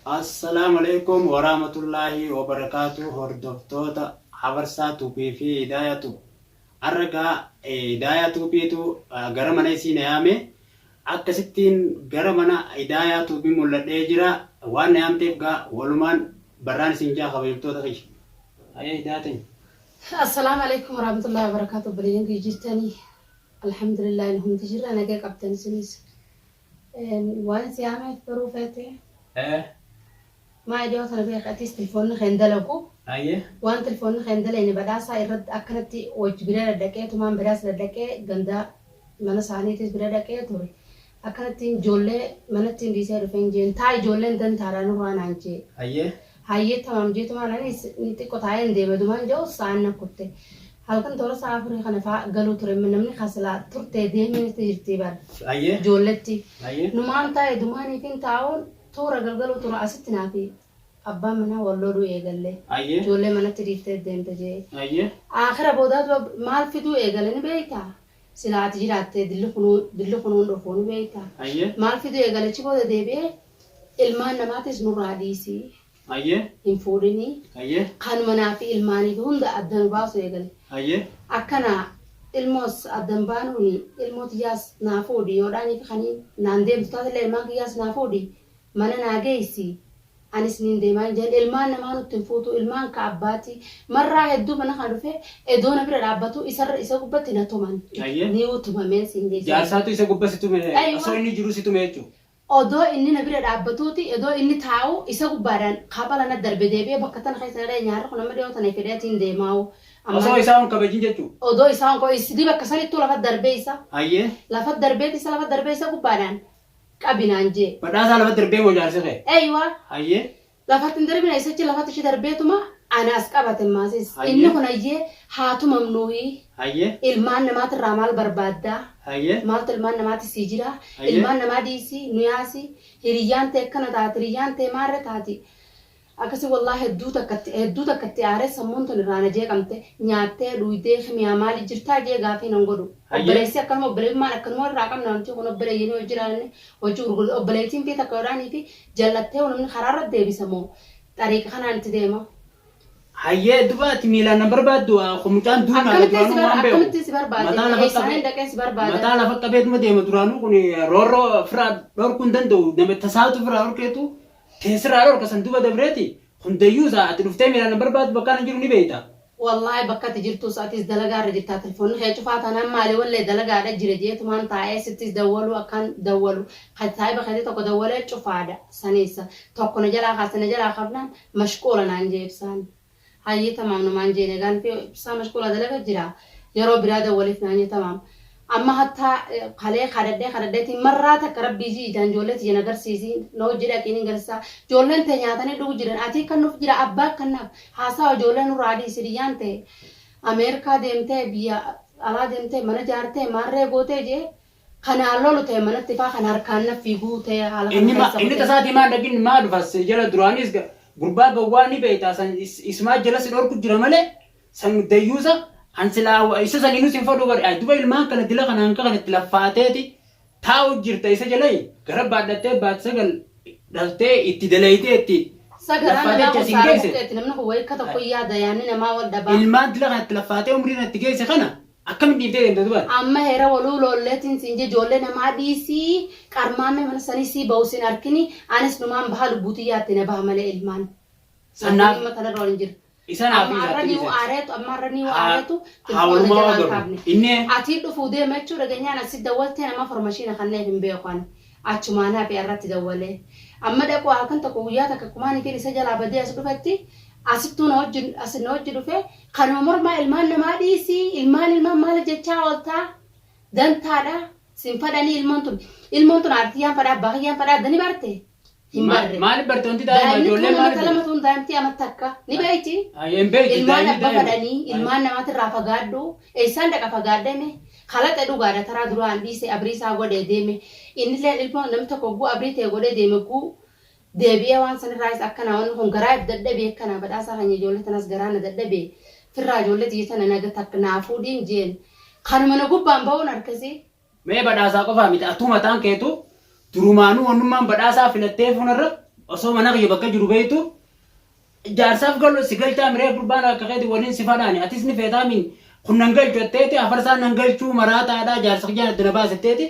Assalamualaikum warahmatullahi wabarakatuh. Hordoftoota habarsaa tuubii fi hidaayatu. Arragaa hidaayaa tuubiitu gara mana isiin yaame akkasittiin gara mana hidaayaa tuubii mul'adhee jira. Waan yaamteef gaa walumaan barraan isin jaa kabajamtoota kiyya. Ayya hidaatin. Assalamu alaikum warahmatullahi wabarakatuh. Bariin jirtanii alhamdulillah ilhumti jirra nagaa qabtan isinis. Waan si yaameef baruu feete. ما جاء تربية قتيس تلفون خندلكو أيه وان تلفون خندل يعني بدأسا يرد أكنتي وجبرة الدكية وما بدأس الدكية جندا من سانيتيس برا الدكية توري أكنتي جولة من تنديسة رفين جين تاي جولة دن تارانو وانا عنجي أيه هاي تمام جيت ما لاني نتي كتاين دي بدومان جو سان كتة هلكن تورا سافر خنفا قالوا ترى من نمني خسلا ترتة دي من تجرتي بار أيه جولتي أيه نمان تاي دوماني فين تاون تورا قلقلو تورا أستنا في أبا منا والله يقلله أيه جولة منا تريفت الدين تجي أيه آخر بودات مال فيدو يقلني بيتا سلعة تجرات دل خنون رفون بيتا أيه مال فيدو يقلل شو بودا دبي المان نماتس نوراديسي أيه ينفورني أيه خان منافي الماني هون ده أدنى باسو يقلل أيه أكنا الموس أدنى بانوني الموت ياس نافودي يوراني في خنين ناندم ستاد المان ياس نافودي mana nageesi anis nin deemaan jeen ilmaan namaa nutti fuutu ilmaan ka abbaati marraa hedduu mana kan dhufe edoona bira dhaabbatu isa gubbatti na tuman ni utumameen siin geessi jaarsaatu isa gubbasitu osoo inni jiru situ meechu odoo inni na bira dhaabbatuuti odoo inni taa'u isa gubbaadhaan kaabala na darbe deebi'ee bakka tana keessa dha nyaarra kun amma dhiyoo tana fedheetiin deemaawu osoo isaan kabajin jechu odoo isaan ko isidi bakka sanittu lafa darbee isa ayyee lafa darbee isa gubbaadhaan qabinaanje badhaasa lafa darbee moo jaarsite aywa ayyee lafa darbina isachi lafa tishi darbeetuma anas qabate maasis inni kun ayyee haatu mamnuuhi ayyee ilmaan namaati irraa maal barbaaddaa ayyee maaltu ilmaan namaati sii jira ilmaan namaa dhiisii nuyaasi hiriyyaan ta'e akkana taati hiriyyaan ta'e maarra taati akkasi wallahi hedduu takkatti aaree sammuun tun irraa na jeeqamte nyaattee dhuydee miyaa maali jirtaa jee gaafii nan godhu obboleessi akkanuma obboleemmaan akkanuma irraa qabna wanti kun obboleeyyanii hojii jiraanne hojii gurgurdu obboleettiin fi takka yoodhaanii fi jallattee namni karaarra deebisamoo xariiqa kanaan itti deema. Hayyee dubaati miilaan na barbaaddu mucaan duunaa akkamitti si barbaade eessaan dhaqee si barbaade mataa lafa qabeetuma deema duraanuu kun roorroo firaa dhorkuu hin danda'u nama tasaatu firaa dhorkeetu teessiraa dhorka san duba dabreeti hundayyuu ati dhuftee miilaan na barbaaddu bakka na jiru ni beeyta. Wallahi bakka ti jirtu sa'atis dalagaarra jirtaa telefoonni kee cufaa taanaan maali wallee dalagaadha jira jeetumaan taa'ee sittis dawwalu akkan dawwalu kattaa'ee bakka tokko dawwalee cufaadha saneessa tokko na jalaa kaasa na jalaa qabnaan mashquula naan jee ibsaan. Hayyee tamaam namaan jeene gaanfi ibsaa mashquula dalaga jira yeroo biraa dawwaleef naan jee tamaam. Amma hatta kalee kadhadheetiin marraa takka rabbii ijaan ijoolleeti jeen agarsiisi noo jira qiiniin garsaa ijoolleen ta'e nyaatanii dhugu jiran ati kan nuuf jira abbaa kannaaf haasaa ijoolleen nurraa dhiisi dhiyyaan ta'e Ameerikaa deemtee biyya alaa deemtee mana jaartee maarree gootee jee kanaan lolu ta'e manatti faa kan harkaan na fiiguu ta'e haala inni tasaatii maan dhagin maa dhufas jala duraanis gurbaa gawwaa ni beeytaa san ismaa jala si dhorku jira malee san dayyuusa Ansila isa sani nuti info dobar duba ilmaan kana dila kana anka kana tilafaateeti taa'u jirta isa jalai gara baadhattee baatsagal dhaltee itti dalaayiteetti sagaraan nama saarmuteetti namni kun wayii kata qoyyaa dayaanni namaa wal dhabaa ilmaan dila kana tilafaatee umriin itti geesse kana akkamitti dhiiftee deemte dubar amma heera waluu lolleetiin siinje ijoollee namaa dhiisii qarmaame mana sanii sii ba'uusin arkini anis numaan bahaa lubbuutii yaatte na baha malee ilmaan sannaaf matanarra waliin jira Isan amarrani waaretu hawluma wagaru inni ati dhufu deema jechuudha ganyaan asi dawwalte nama farmashiina kanneen hin beekan achumaanaa fi irratti dawwalee amma dhaquu halkan tokko guyyaa takka kumaanii fi isa jalaa badee as dhufetti asittuu na wajji dhufe kanuma mormaa ilmaan namaa dhiisii ilmaan maal jechaa ooltaa dantaadha sin fadhanii ilmoon tun aartiyyaan fadhaa baahiyyaan fadhaa dani barte maali barte wanti daa'ima ijoollee maali barte lama tun daa'imti amatti akka ni beeyti ilmaan abba fadhanii ilmaan namaatti irraa fagaaddu eessaan dhaqa fagaaddame kalaqa dhugaadha taraa duraan dhiise abriisaa godhee deeme innillee ilmoon namni tokko guu abrii ta'e godhee deeme guu deebi'ee waan sanirraayis akkana wanni kun garaa dadhabee akkana badhaasaa kan ijoollee tanas garaa na dadhabee firraa ijoollee tiyyatana naga takka naafuu dhiin jeen kanuma na gubbaan ba'uun harkasii mee badhaasaa qofaa miti attuu mataan keetu Turumaanu wannummaan badhaasaa filattee funarra osoo mana kiyya bakka jiru beektu jaarsaaf gallo si galtaa miree gurbaan akka keeti waliin si fadhaani atis ni feetaamin kun nan galchu jetteeti afarsaan nan galchuu maraataadhaa jaarsa kiyyaan itti na baasetteeti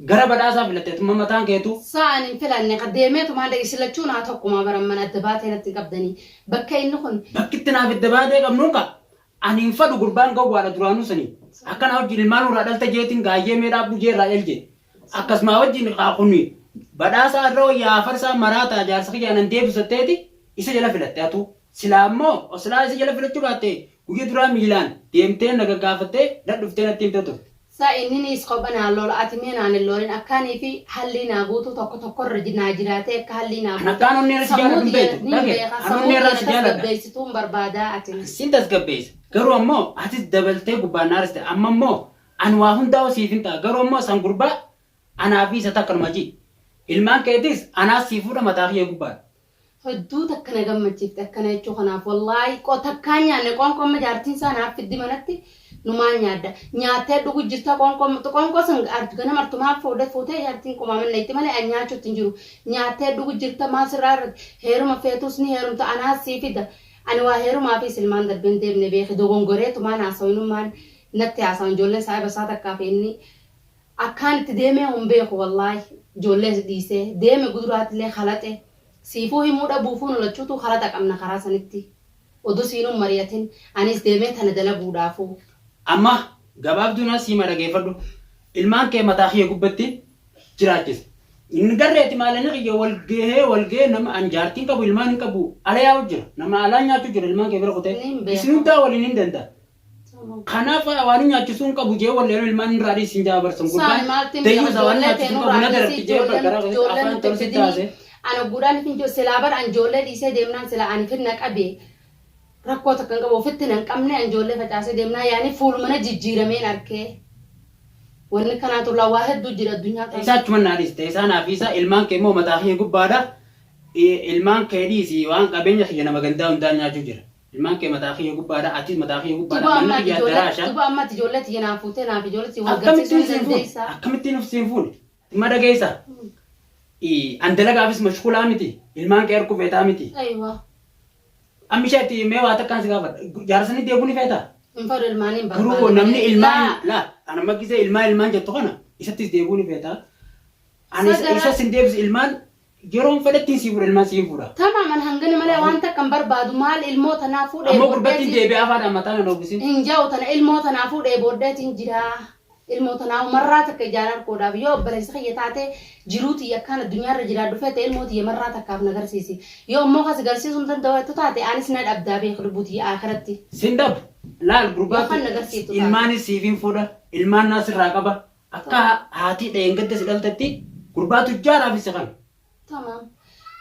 gara badhaasaa filatteetu mataan keetu. Sa'aan hin filanne qadeemeetu maan dhageessilachuun haa tokkuma baran mana adda baatee natti qabdanii bakka inni kun. Bakki itti naaf adda baatee qabnuun ka ani hin fadhu gurbaan gawwaadha duraanuu sanii akkana wajjin ilmaan irraa dhalta jeetiin gaayyee meedhaa bujee irraa elje akkasuma wajjin qaaqunnii badhaasaa irra wayyaa afarsaa maraataa jaarsa kiyyaan nan deebisatteeti isa jala filatte atu silaa immoo oslaa isa jala filachuu baatte guyyaa duraa miilaan deemtee na gaggaafattee dadhuftee natti himte ture. Inni iskoobanaa lola ati meenaan loolin akkaanii fi hallii naa guutuu tokko irra naa jiraatee akka hallii naa guutuu. Akkaan onni irra si jaalladhu beektu. Sammuu irra tasgabbeessituun barbaada ati. Siin tasgabbeessa. Garuu ammoo atis dabaltee gubbaan naaris ta'e amma ammoo ani waa hundaa siif hin ta'a garuu ammoo san gurbaa anaa fi isa takkanuma ji. Ilmaan keetis anaas sii fuudha mataa kiyya gubbaadha. Hedduu takka na gammachiifte akkana jechuu kanaaf wallaahi qotakkaan nyaanne qoonqoon jaartiin isaa naaf fiddi manatti. Numaan nyaadda nyaattee dhugu jirta qoonqoo san ganama artumaa fuutee jaartiin qomaaman itti malee nyaachuutti hin jiru nyaattee dhugu jirta maasirraa irratti heeruma feetus ni heerumta anaas sii fida ani waa heerumaa fi silmaan darbeen deemne beeke dogongoree tumaan haasawinummaan natti haasawan ijoollee saayiba isaa takkaaf inni akkaan itti deemee hin beeku wallaahi ijoollee dhiisee deeme guduraattillee halaxe siifuu himuudha buufuun olachuutu halata qabna karaa sanitti oduu siinuun mari'atin anis deemee tana dalaguudhaafu. Amma gabaabduun asii ma dhageeffadhu ilmaan kee mataa kiyya gubbatti jiraachisa. Inni garreetti maalanii kiyya walgahee nama an jaartiin qabu ilmaan hin qabu ala yaa'u jira nama alaa nyaachuu jira ilmaan kee bira kutee isin hundaa waliin hin danda'a. Kanaaf waan nyaachisuu hin qabu jee walleenu ilmaan irraa dhiisin jaa barsan gurbaan deeyyuusa waan nyaachisuu qabu na daratti jee gargaraa afaan tolsi taase. Ana guddaan fi silaa bara ijoollee dhiisee deemnaan silaa ani fidna qabee. Rakkoo takka hin qabu ofitti hin qabne ijoollee facaasee deemnaa yaani fuulumana jijjiirameen arkee wanni kanaatu lawaa hedduu jira addunyaa kana. Isa achuma naadis ta'e isaanaaf isa ilmaan kee immoo mataa kee gubbaadha ilmaan kee dhiisi waan qabeenya kiyya nama gandaa hundaan nyaachuu jira ilmaan kee mataa kee gubbaadha atis mataa kee gubbaadha manni kiyya daraasha. Duba ammaatti ijoollee tiyya naaf fuutee naaf ijoollee tiyya waggachiisuu ni dandeessaa. Akkamittiin of siin fuudhe dhimma dhageessa an dalagaafis mashkuulaa miti ilmaan kee harkuu feetaa miti. Ammishaatti mee waa takkaan si gaafadha jaarsanii deebuu ni feetaa. Infaa ilmaaniin barbaadu. Garuu namni ilmaan laa ana makkisee ilmaan jettu kana isattis deebuu ni feetaa. Ani isa sin deebis ilmaan yeroon fedhattiin sii fuudha ilmaan sii fuudha. Tamaaman hangana malee waan takkan barbaadu maal ilmoota naa fuudhee. Ammoo gurbattiin deebi'ee afaadhaan mataa na dhoofisiin. Hin jaa'u tana ilmoota naa fuudhee booddeetiin jira. Ilmoota naa marraa takka ijaaran qoodhaaf yoo obboleessa kiyya taate jiruuti akkaan addunyaarra jiraa dhufee ta'e ilmooti marraa takkaaf na garsiisi. Yoo immoo kas garsiisuu danda'u taate anis na dhabdaa beeku lubbuuti akhiratti. Sin dhab laal gurbaatti ilmaanis siifin fuudha ilmaan naas irraa qaba akka haati dheengadda si dhaltatti gurbaatu jaaraaf isa kan. Tamam.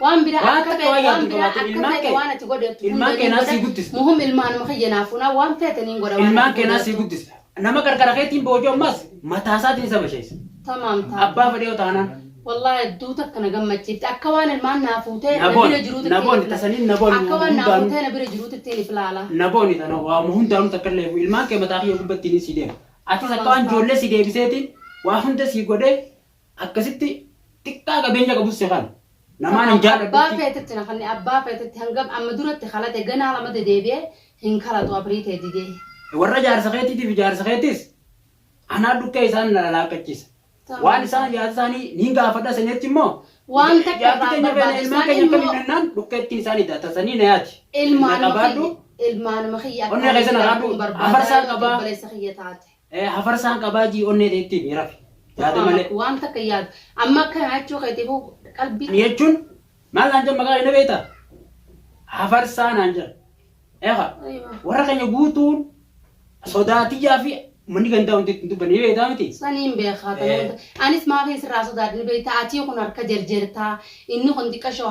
Waan biraa akka ta'e waan biraa akka ta'e waan ati godhetu. Ilmaan keenaa sii guddisa. Muhum ilmaan maka jenaafuuna waan feetaniin godha. Ilmaan keenaa sii guddisa. Nama gargara keetiin boojoo ammas mataa isaatiin isa basheessa. Tamam ta'a. Abbaa fedhee taanaan. Wallahi hedduu takka na gammachiifte akka waan ilmaan naa fuutee na bira jiruutti. Naboonni tasanii naboonni. Akka waan naa fuutee na bira jiruutti ittiin ifilaala. Naboonni tana waa hundaanuu takka illee ilmaan kee mataa kiyya gubbattiin si deema. Atis akka waan ijoollee si deebiseetiin waa hunda si godhee akkasitti xiqqaa qabeenya qabus si kan. Namaan hin jaalladhu. Abbaa feetetti na kan abbaa feetetti hangam amma duratti kalate ganaa lama deebi'ee hin kalatu abriitee didee. Warra jaarsa keetiitiif jaarsa keetis anaa dhukkee isaan na laaqachiisa. Waan isaan yaada isaanii ni gaafadha sanitti immoo waan takka ilmaan keenya kaminnaan dhukkeettiin isaanii datasanii na yaati. Ilmaan makiyyaa onnee keessa na raadhu hafarsaan qabaa. Obboleessa kiyya taate. Hafarsaan qabaa jii onnee teettii miirafi. Yaada malee. Waan takka yaadu amma kana jechuu keetiifuu qalbii. Jechuun maal naan jedhu maqaa inni beektaa? Hafarsaan naan jedhu. Warra keenya guutuun sodaatiyyaa fi manni gandaa hundi dubbanii beektaa miti. Saniin beekaa ta'uu anis maafi sirraa sodaatni beektaa atii kun harka jarjartaa inni kun xiqqashoo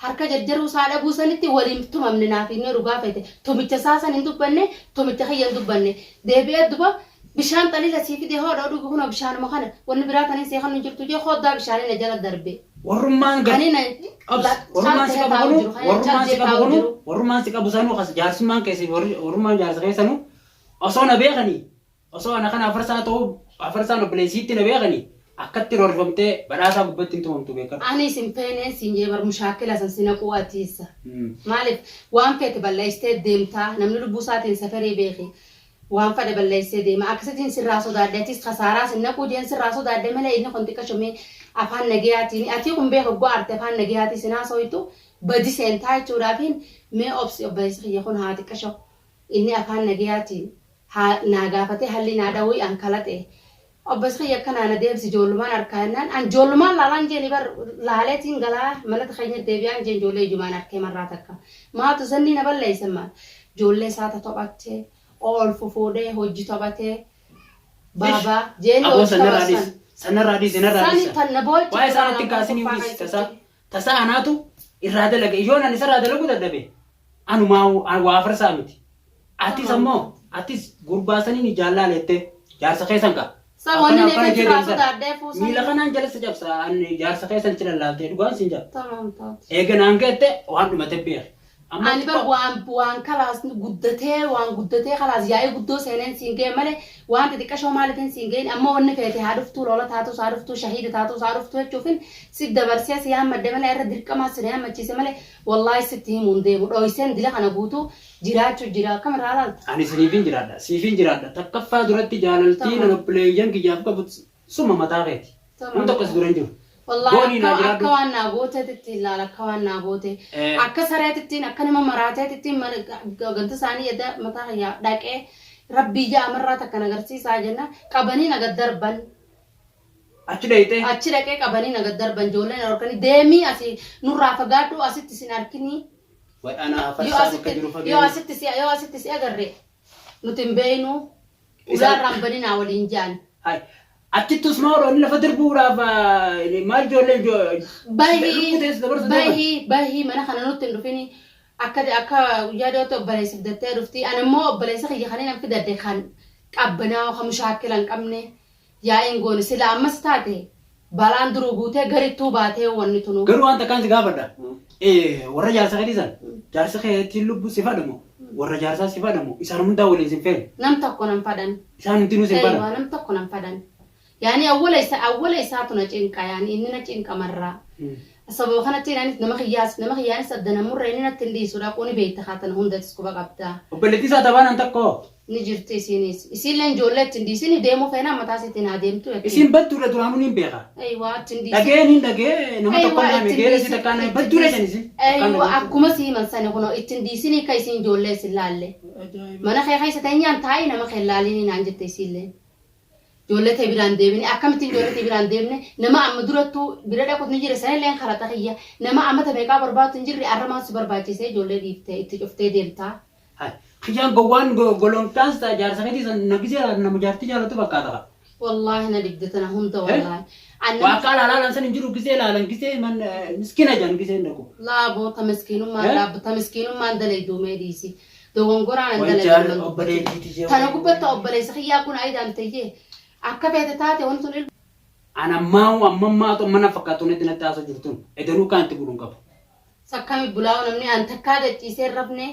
harka jarjaruu saadha buusanitti waliin tumamne naaf inni dhugaa feete tumicha saasan hin dubbanne tumicha kiyya hin dubbanne deebi'ee duba bishaan xaliila sii fidee hoodha dhugu kun bishaanuma kana wanni biraa tanii seekan nu jirtu jee hoddaa bishaanii na jala darbe. Warrummaan si qabu sanuu kas jaarsummaan keessi warrummaan jaarsa keessanuu osoo na beekanii osoo ana kana afarsaa ta'uu afarsaan obboleessiitti na beekanii akkatti roorfamtee badhaasaa gubbatti hin tumamtu beekama. Ani simpeeneen sinjee bar mushaakila san sina quwatiisa. Maaliif waan feete balleessitee deemtaa namni lubbuu isaatiin safarii beeki. Waan fadhe balleessee deema akkasitiin sirraa sodaaddeetis khasaaraa sinna qudeen sirraa sodaadde malee inni kun xiqqashomee afaan nagayaatiin ati kun beeku go'arte afaan nagayaatii sinaa soitu badi seentaa jechuudhaafiin mee obsi obboleessi kiyya kun haa xiqqasho inni afaan nagayaatiin naa gaafatee halli naa dhawii an kalaqe obboleessi kiyya akkanaan adeemsi ijoollumaan harkaa jennaan an ijoollumaan laalaan jeeni bar laaleetiin galaa mana keenya deebi'aan jeen ijoollee ijumaan harkee marraa takka maatu sanni na balleessan maal ijoollee isaata tophattee all fufuudhee hojii taphatee baabaa jeen sanarraadis waa'ee isaanitti kaasinii tasaa anaatu irraa dalage ijoon ani isarraa dalagu dadhabe anumaa waa afarsaa miti atis ammoo atis gurbaasanii jaallaaleette jaarsa keessan qaba. Miila kanaan jalasa cabsa jaarsa keessan ci lallaaltee dhugaan siin jala. Eeganaan geette waan dhumate beeku. Ani bar waan kalaas guddatee kalaas yaa'ee guddoo seeneen siingee malee waan xixiqqashoo maalitiin siingeen ammoo wanni feete haa dhuftuu lola taatus haa dhuftuu shahiida taatus haa dhuftuu jechuufin si dabarsee si yaammadde malee irra dirqamaa si yaammachiise malee wallaahi sitti himuun deemu dhooyseen dila kana guutuu jiraachuu jira akkam irraa laalta. Ani siifin jiraadha takkaffaa duratti jaalaltii nama pileeyyan kiyyaaf qabu summa mataa keeti. Mun tokkos dura hin jiru. Wallahi akka waan naa gooteetti ilaala akka waan naa goote akka sareetittiin akka nama maraateetittiin ganta isaanii edda mataa kiyyaa dhaqee rabbii jaamarraa takka nagarsiisaa jenna qabanii naga darban achi dhaqee qabanii naga darban ijoolleen harkanii deemii asii nurraa fagaadhu asitti sin harkinii yoo asitti si agarre nuti hin beeynu ulaarraan baninaa waliin jaan. Attitus mauro ni lafa darbuuraaf maal ijoolleen bahii mana kana nutti hin dhufini akka yaadota obboleessiif dattee dhufti ani immoo obboleessa kiyya kanii namti dadde kan qabbanaa kan mushaakila hin qabne yaa'in goone sila ammas taate balaan duruu guutee garittuu baatee wanni tunu. Garuu waan takkaan si gaafadha warra jaarsa kadiisan jaarsa keetiin lubbu si fadhamu warra jaarsaa si fadhamu isaan hundaa waliin sin feene. Nam tokko nam fadhan. Isaan hundinuu sin fadhan. Nam tokko nam fadhan. يعني أول إساتنا جنكا يعني إننا جنكا مرة سبب خنا تيراني نما خياس صدنا مرة إننا تندي سورة كوني بيت خاتن هوندا تسكوبا قبتا وبلتي ساتبان أنت كو نجرتي سينيس يصير لين جولة تندي سيني ديمو فينا متى ستنا ديمتو يصير بدورة درامونين بيها أيوة تندي دقين نما تقولنا مجيرة سيتكان بدورة جنسي أيوة أكما سي من سنة كنا التندي سيني كيسين جولة سلالة ما خي ستاني أنت هاي نما خلالين نانجت تسيلين جولة تبيران ديبني أكملتين جولة تبيران ديبني نما أم درتو بيردا كنت نجري سنة لين خلاص هي نما أم تبيكا برباد تنجري أرما سوبر باتي سي جولة ديبته إتجفتة ديمتا هاي خيان جوان جولون تانس تجار سكتي نبيزة نمجارتي جالو تبكاتا والله أنا بدتنا هم ده والله وأكال على لانسان نجرو كيسة لا لان كيسة من مسكينة جان كيسة عندكم لا بو تمسكينو ما لا تمسكينو ما عندنا دومي ديسي دوغون قران عندنا تناقبت أبلي سخيا كون أيضا تيجي akka beete taate wanti sun ana amma to mana fakkaatu ne dinatti haasa jirtun edanuu kan itti gurun qabu sakkami bulaawu namni an takkaa dachiisee rafne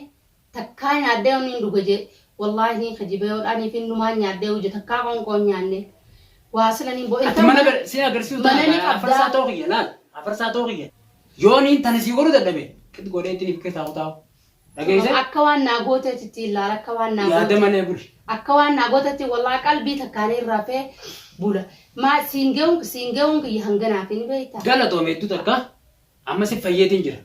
takkaa nyaaddee onni hin dhugaje wallaahi khajibee odhaanii fi numaa nyaaddee hojje takkaa qonqoon nyaanne waa silanii bo'e ati mana si agarsiisu afarsaa ta'uu kiyya laal afarsaa ta'uu kiyya yooniin tani si godhu dadhabe qixi godhee ittiin ifke taa'u taa'u dhageesse akka waan naa gooteetti ilaala akka waan naa yaada malee buli akka waan naa gooteetti wallaahi qalbii takkaanii rafee bula ma siingeewun kiyya hanganaaf hin beektaa galatoome hedduu takka amma si fayyeetiin jira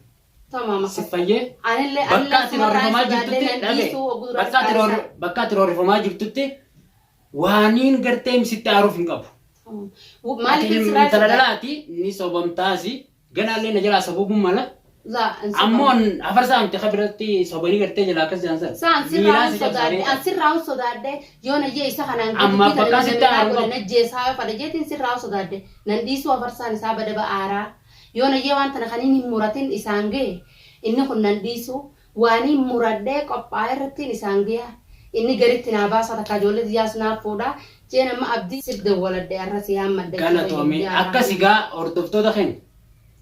tamama si fayyee anillee bakka ati roorrifamaa jirtutti bakka ati roorrifamaa jirtutti waaniin gartee misitti aaruuf hin qabu maaliif taladalaati ni sobamtaasi ganaallee na jalaa sababun mala لا أمون أفرسا أنت خبرتي صبري كرتي جلا كذا جانسر سان سر راو صدارده يونا جي سخنا أما بكا ستا أربعة نجي سايف على جيتين سر راو صدارده ننديسو أفرسا نسابة دبا آرا يونا جي وان تنخنين مراتين إسانجي إنه كن ننديسو واني مرادة كبايرتين إسانجي إني قريت ناباسا تكاجولة دياسنا فودا جينا ما أبدي سر دولة دي أرسي هم مدى قالت تومي أكا سيغا أردفتو دخين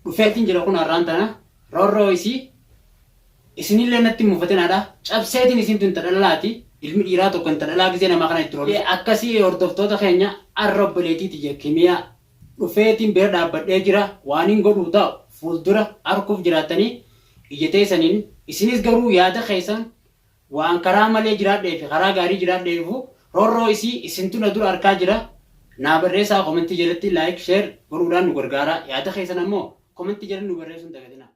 وفاتين جلقون أرانتانا Roro isinillee natti mufatinadha cabseetiin isin tun tadhalaati ilmi dhiiraa tokko tadhalaa gisee nama kana itti roorri akkasii hordoftoota keenya arrobboleetiiti jekkimiyaa dhufeetiin bira dhaabbadhee jira waan hin godhu ta'u fuuldura arguuf jiraatanii iyyatee saniin isinis garuu yaada keessan waan karaa malee jiraadhee fi karaa gaarii jiraadheefu roorroo isii isintu na dura arkaa jira naa barreessaa komentii jalatti laayik sheer godhuudhaan nu gargaara yaada keessan ammoo komentii jalatti nu barreessuun dagatina.